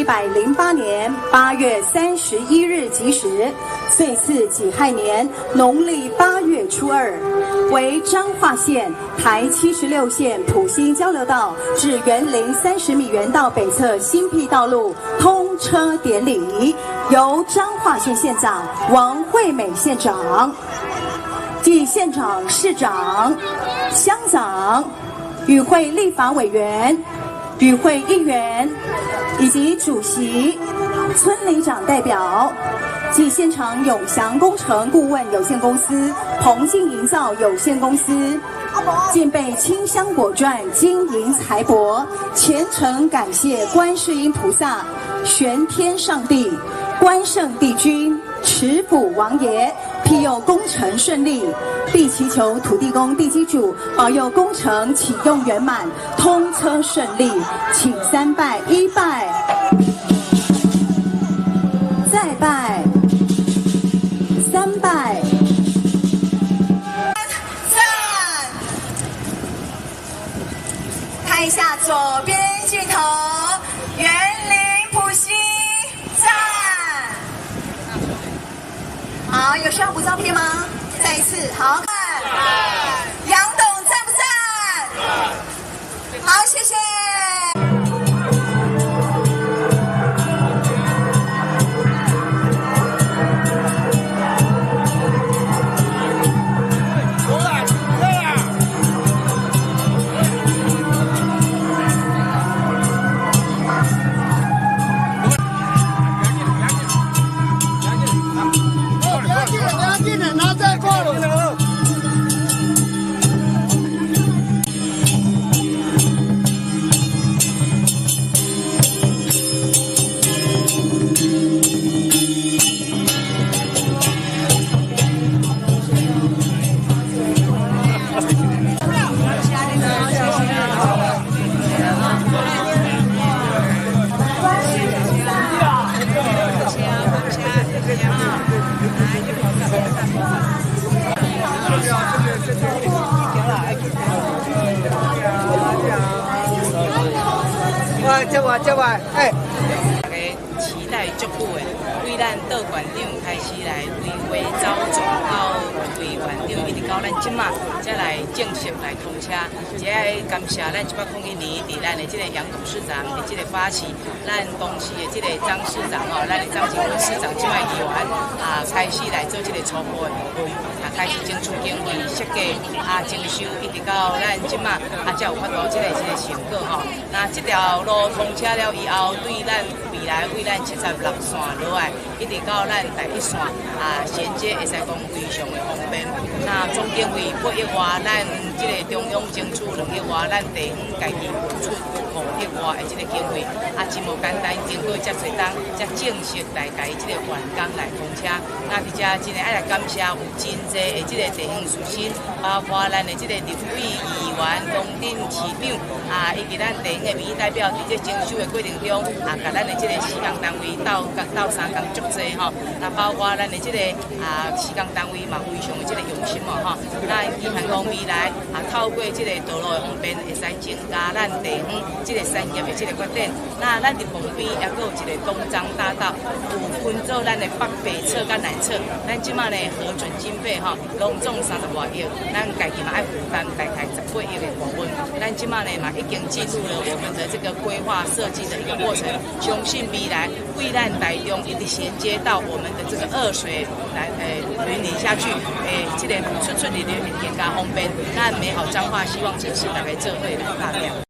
108年8月31日吉时，岁次己亥年农历8月初2，为彰化县台76线埔心交流道至园林30米园道北侧新辟道路通车典礼，由彰化县县长王惠美县长暨县长、市长、乡长、与会立法委员、与会议员以及主席、村里长代表及现场永祥工程顾问有限公司、鹏进营造有限公司，尽备清香果馔、金银财帛，虔诚感谢观世音菩萨、玄天上帝、关圣帝君、持府王爷庇佑工程顺利，并祈求土地公地基主保佑工程启用圆满、通车顺利。请三拜：一拜，再拜，三拜。赞！看一下左边镜头，园林埔心，赞！好，有需要补照片吗？再一次，好看。杨董赞不赞？好，谢谢。这位，哎，大家期待足久的，为咱道馆长开始来为会招总到为馆长一直到咱即马，才来正式来通车。也要感谢咱1801年伫咱的这个杨董事长的这个发起，咱公司的这个张市长咱的张景文市长即摆议员开始来做这个初步的部分，开始争取经费设计征收，一直到咱即马才有法度这个成果吼。那这条路通车了以后，对咱未来为咱76线落来，一直到咱第一线衔接会使讲非常的方便。那总经费8亿外，咱这个中央争取2亿外，咱地方家己出5亿外的这个经费，真无简单，经过遮侪档，才正式来家这个完工来通车。那伫遮真的爱来感谢有真济的这个地方士绅，包括咱的这个立委议员、农林市长以及咱地方的民意代表，伫这征收的过程中甲咱的这个施工单位斗相共足济吼。那包括咱的这个施工单位嘛，非常的这个用心哦吼。那期盼讲未来透过这个道路的方便，会使增加咱地方这个产业的这个发展。那咱伫旁边也阁有一个东张大道，有分做咱的北侧甲南侧。咱即马呢核准经费拢总30多亿，咱家己嘛爱负担大概18亿的部分。咱即马呢嘛已经进入了我们的这个规划设计的一个过程，相信未来为咱台中一直衔接到我们的这个二水来云林下去，这个顺利的更加方便。咱美好彰化希望城市大概这会来发展。